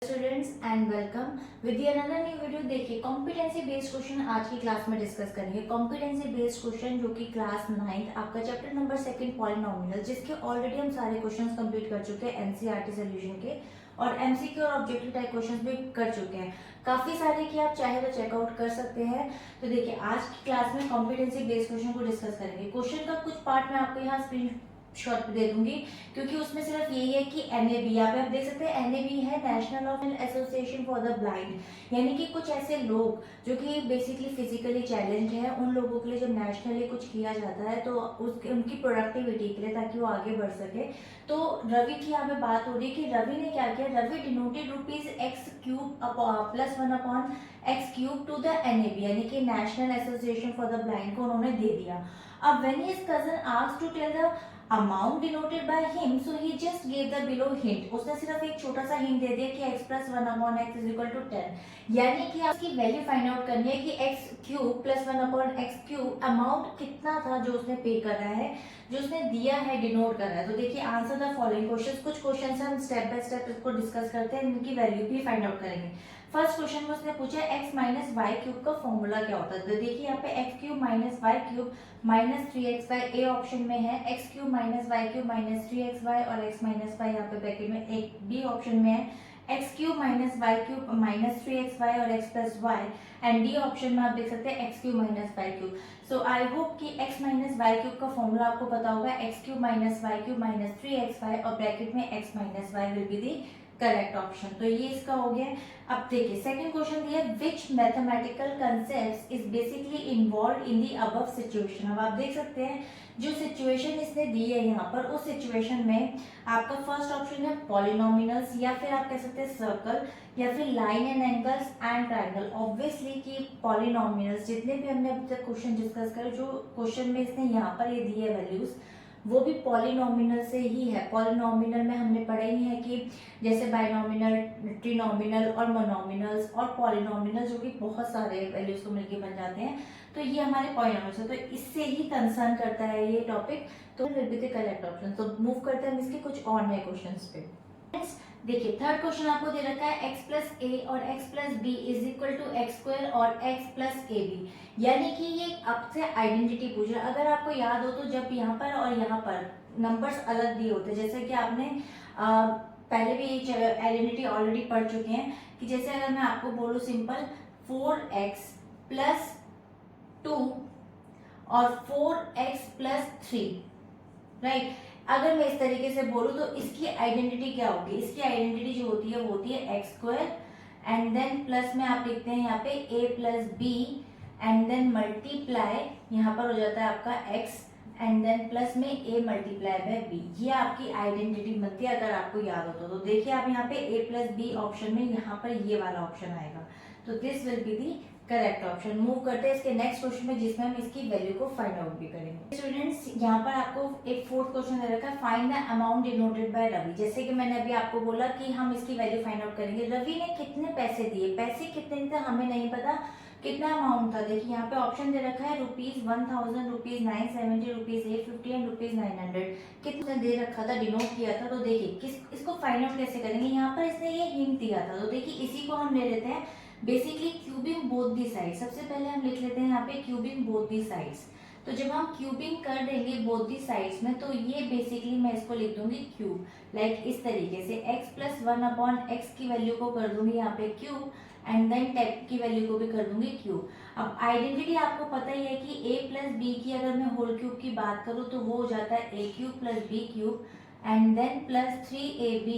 Students and welcome with another new video. देखिए competency based question आज की class में डिस्कस करेंगे। कॉम्पिटेंसी बेस्ड क्वेश्चन जो कि क्लास 9 आपका चैप्टर नंबर 2 पॉलिनोमियल, जिसके ऑलरेडी हम सारे क्वेश्चंस कंप्लीट कर चुके हैं एनसीईआरटी सॉल्यूशन के, और एमसीक्यू और ऑब्जेक्टिव टाइप क्वेश्चंस भी कर चुके हैं काफी सारे कि आप चाहे तो चेकआउट कर सकते हैं। तो देखिए आज की क्लास में कॉम्पिटेंसी बेस्ड क्वेश्चन को डिस्कस करेंगे। क्वेश्चन का कुछ पार्ट मैं आपको यहाँ स्क्रीन शॉट पे दे दूंगी, क्योंकि उसमें सिर्फ यही है कि एनएबी, यहाँ पे आप देख सकते हैं एनएबी है national of association for the blind, यानी कि कुछ ऐसे लोग जो कि बेसिकली फिजिकली चैलेंज्ड है, उन लोगों के लिए जब नेशनली कुछ किया जाता है तो उनकी प्रोडक्टिविटी के लिए, ताकि वो आगे बढ़ सके। तो रवि की यहाँ पे बात हो रही है कि रवि ने क्या किया, Ravi denoted ₹x³ +1/x³ to the NAB, यानी कि national association for the blind को उन्होंने दे दिया। अब when his cousin asked to tell the amount denoted by him, so he just give the below hint. उसने सिर्फ एक छोटा सा हिंट दे दिया कि x + 1/x = 10, यानी कि आपकी वैल्यू फाइंड आउट करनी है कि x³ + 1/x³ अमाउंट कितना था जो उसने पे करा है, जो उसने दिया है, डिनोट करा है। तो देखिए आंसर द फॉलोइंग क्वेश्चंस। कुछ क्वेश्चंस हम स्टेप बाय स्टेप इसको डिस्कस करते हैं, इनकी वैल्यू भी फाइंड आउट करेंगे। फर्स्ट क्वेश्चन में उसने पूछा x - y³ का फॉर्मूला क्या होता है। तो देखिए यहाँ पे x³ - y³ -3xy A option में है, x³ - y³ -3xy, और x - y यहाँ पे ब्रैकेट में एक बी ऑप्शन में है, x³ - y³ -3xy और x + y, and D option में आप देख सकते हैं x³ - y³। So I hope कि x - y³ का फॉर्मूला आपको पता होगा, x³ - y³ -3xy, और ब्रैकेट में x - y will be the correct option. तो ये इसका हो गया। अब देखिए सेकंड क्वेश्चन दिया, which mathematical concept is basically involve in the above situation. अब आप देख सकते हैं जो सिचुएशन इसने दी है यहाँ पर, उस सिचुएशन में आपका फर्स्ट ऑप्शन है पॉलिनोमिनल्स, या फिर आप कह सकते हैं सर्कल, या फिर line and angles and triangle. Obviously कि पॉलिनोमिनल्स जितने भी हमने अभी तक क्वेश्चन डिस्कस करे, जो क्वेश्चन में इसने यहाँ पर ये दिए वैल्यूज, वो भी पॉलिनोमिनल से ही है। पॉलिनोमिनल में हमने पढ़ा ही है कि जैसे बाइनोमिनल, ट्रिनोमिनल और मोनोमिनल्स और पॉलिनोमिनल, जो कि बहुत सारे वैल्यूज को मिलके बन जाते हैं। तो ये हमारे पॉलिनोमिनल्स है, तो इससे ही कंसर्न करता है ये टॉपिक। तो will be the correct option. तो मूव करते हैं हम इसके कुछ और नए क्वेश्चंस पे। देखिए थर्ड क्वेश्चन आपको दे रखा है x + a और x + b = x² और x + ab, यानी कि ये आपसे आइडेंटिटी पूछ रहा है। अगर आपको याद हो तो जब यहाँ पर और यहाँ पर नंबर्स अलग दिए होते, जैसे कि आपने पहले भी ये आइडेंटिटी ऑलरेडी पढ़ चुके हैं, कि जैसे अगर मैं आपको बोलूँ सिंपल 4x + 2 और 4x + 3, राइट। अगर मैं इस तरीके से बोलूं तो इसकी आइडेंटिटी क्या होगी, इसकी आइडेंटिटी जो होती है वो होती है x² एंड देन प्लस में आप लिखते हैं यहाँ पे a + b and then multiply, यहाँ पर हो जाता है आपका x एंड देन प्लस में a × b। ये आपकी आइडेंटिटी बनती है अगर आपको याद हो तो देखिए आप यहाँ पे a + b ऑप्शन में यहाँ पर ये वाला ऑप्शन आएगा, तो this will be the correct option. Move करते हैं इसके नेक्स्ट क्वेश्चन में, जिसमें हम इसकी वैल्यू को फाइंड आउट भी करेंगे। स्टूडेंट्स यहाँ पर आपको एक फोर्थ क्वेश्चन दे रखा है, find the amount denoted by Ravi. जैसे कि मैंने अभी आपको बोला कि हम इसकी वैल्यू फाइंड आउट करेंगे। रवि ने कितने पैसे दिए, पैसे कितने थे हमें नहीं पता, कितना अमाउंट था। देखिए यहाँ पे ऑप्शन दे रखा है ₹1000, ₹970, ₹850 एंड ₹900। कितना दे रखा था, डिनोट किया था। तो देखिए इसको फाइंड आउट कैसे करेंगे। यहाँ पर इसने ये हिंट दिया था, तो देखिए इसी को हम ले लेते हैं basically cubing both the side. सबसे पहले हम लिख लेते हैं यहाँ पे क्यूबिंग बोथ दी साइड्स। तो जब हम क्यूबिंग कर देंगे बोथ दी साइड्स में, तो ये बेसिकली मैं इसको लिख दूंगी क्यूब, लाइक इस तरीके से x + 1/x की वैल्यू को कर दूंगी यहाँ पे क्यूब, एंड देन टेप की वैल्यू को भी कर दूंगी क्यूब। अब आइडेंटिटी आपको पता ही है कि a + b की अगर मैं होल क्यूब की बात करूँ तो वो हो जाता है a³ + b³ and then plus 3ab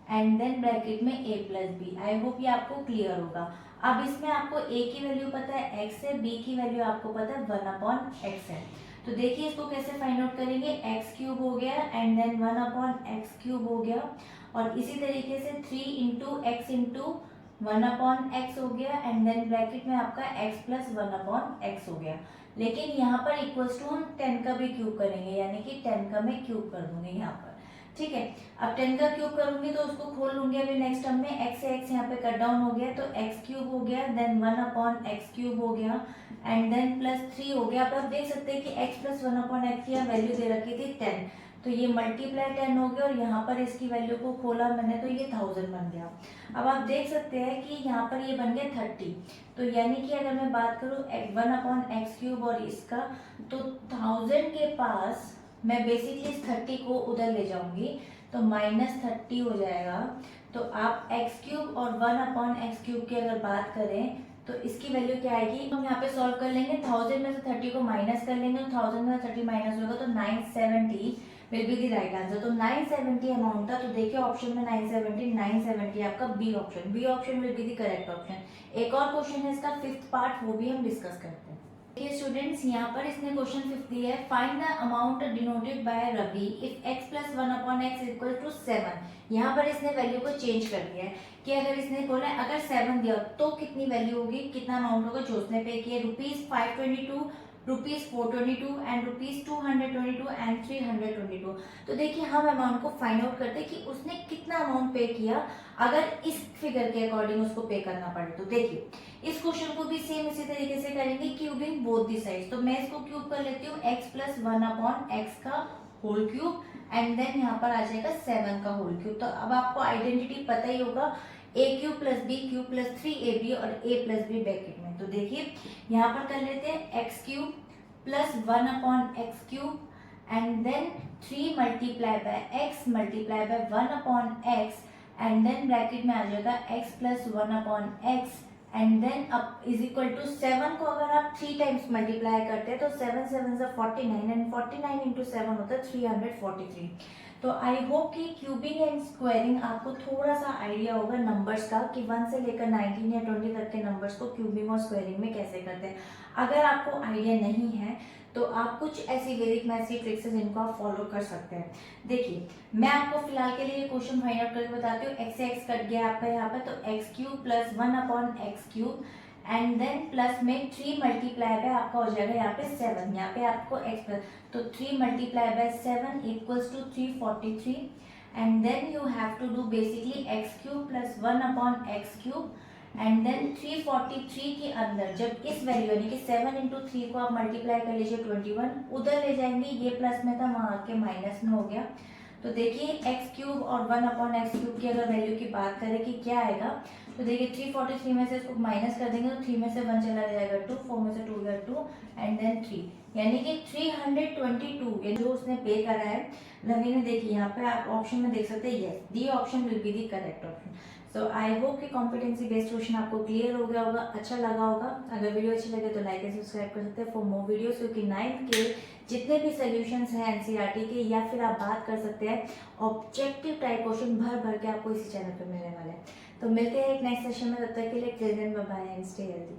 and then bracket में a + b। आई होप ये आपको क्लियर होगा। अब इसमें आपको a की वैल्यू पता है x है, b की वैल्यू आपको पता है 1/x है। तो देखिए इसको कैसे फाइंड आउट करेंगे, x³ हो गया एंड देन 1/x³ हो गया, और इसी तरीके से 3 × x × 1/x हो गया, एंड देन ब्रैकेट में आपका x + 1/x हो गया। लेकिन यहाँ पर इक्वल्स टू हम 10 का भी क्यूब करेंगे, यानी कि 10 का मैं क्यूब कर दूंगी यहाँ पर, ठीक है। अब 10 का क्यूब करूंगी तो उसको खोल लूंगी अभी नेक्स्ट टर्म में, x से x यहाँ पे कट डाउन हो गया, तो x³ हो गया, देन 1/x³ हो गया, एंड देन +3 हो गया। अब आप देख सकते हैं कि x + 1/x की वैल्यू दे रखी थी 10, तो ये मल्टीप्लाई 10 हो गया और यहाँ पर इसकी वैल्यू को खोला मैंने तो ये 1000 बन गया। अब आप देख सकते हैं कि यहाँ पर ये बन गया 30। तो यानी कि अगर मैं बात करूँ 1/x³ और इसका, तो 1000 के पास मैं बेसिकली इस 30 को उधर ले जाऊंगी तो -30 हो जाएगा। तो आप x³ और 1/x³ की अगर बात करें तो इसकी वैल्यू क्या आएगी, हम यहाँ पे सॉल्व कर लेंगे। 1000 में से 30 को माइनस कर लेंगे, तो 1000 में से 30 माइनस होगा तो 970 will be the right answer. तो 970 अमाउंट था। तो देखिए ऑप्शन में 970 आपका B option will be the correct option. एक और क्वेश्चन है इसका 5th पार्ट, वो भी हम डिस्कस करते हैं। देखिए स्टूडेंट्स, यहाँ पर इसने क्वेश्चन 5 दिया है, find the amount denoted by Ravi if x + 1/x = 7। यहाँ पर इसने वैल्यू को चेंज कर दिया है कि अगर इसने बोला है अगर 7 दिया तो कितनी वैल्यू होगी, कितना अमाउंट होगा, जो उसने पे किया ₹522, ₹422 एंड ₹222 एंड 322। तो देखिए हम अमाउंट को फाइंड आउट करते हैं कि उसने कितना अमाउंट पे किया अगर इस फिगर के अकॉर्डिंग उसको पे करना पड़े। तो देखिए इस क्वेश्चन को भी सेम इसी तरीके से करेंगे, क्यूबिंग बोथ दी साइड्स। तो मैं इसको क्यूब कर लेती हूँ x + 1/x का होल क्यूब एंड देन यहाँ पर आ जाएगा 7 का होल क्यूब। तो अब आपको आइडेंटिटी पता ही होगा, a³ + b³ + 3ab और a + b ब्रैकेट में। तो देखिए यहाँ पर कर लेते हैं x³ + 1/x³ and then 3 × x × 1/x and then bracket में आ जाएगा x + 1/x एंड देन अब इज इक्वल टू 7 को अगर आप 3 टाइम्स मल्टीप्लाई करते हैं तो 7 7 से 49 एंड 49 इंटू 7 होता है 343। तो आई होप कि क्यूबिंग एंड स्क्वायरिंग आपको थोड़ा सा आइडिया होगा नंबर्स का कि 1 से लेकर 19 या 20 तक के नंबर्स को क्यूबिंग और स्क्वायरिंग में कैसे करते हैं। अगर आपको आइडिया नहीं है तो आप कुछ ऐसी वैदिक मैथ्स की ट्रिक्स है जिनको आप फॉलो कर सकते हैं। देखिए मैं आपको फिलहाल के लिए क्वेश्चन फाइंड आउट करके बताती हूँ। x से x कट गया आपका यहाँ पर, तो x³ + 1/x³ and then plus में 3 मल्टीप्लाई बाय आपका हो जाएगा यहाँ पे 7, यहाँ पे आपको x प्लस, तो 3 × 7 = 343 and then you have to do basically x³ + 1/x³ and then 343 के अंदर जब इस वैल्यू यानी कि 7 × 3 को आप मल्टीप्लाई कर लीजिए 21, उधर ले जाएंगे, ये प्लस में था वहाँ आके माइनस में हो गया। तो देखिए x³ और 1/x³ की अगर वैल्यू की बात करें कि क्या आएगा, तो देखिए 343 में से इसको माइनस कर देंगे तो 3 में से 1 चला जाएगा 2, 4 में से 2 गया 2 एंड देन 3, यानी कि 322 ये जो उसने पे करा है रवि ने। देखिए यहाँ पे आप ऑप्शन में देख सकते हैं, yes the option will be the correct option. So I hope कि कॉम्पिटेंसी बेस्ड क्वेश्चन आपको क्लियर हो गया होगा, अच्छा लगा होगा। अगर वीडियो अच्छी लगे तो लाइक एंड सब्सक्राइब कर सकते हैं फॉर मोर वीडियोस, क्योंकि 9th के जितने भी सोल्यूशंस हैं एनसीईआरटी के, या फिर आप बात कर सकते हैं ऑब्जेक्टिव टाइप क्वेश्चन भर भर के आपको इसी चैनल पर मिलने वाले हैं। तो मिलते हैं एक नेक्स्ट सेशन में, तब तक के लिए till then bye bye and stay healthy.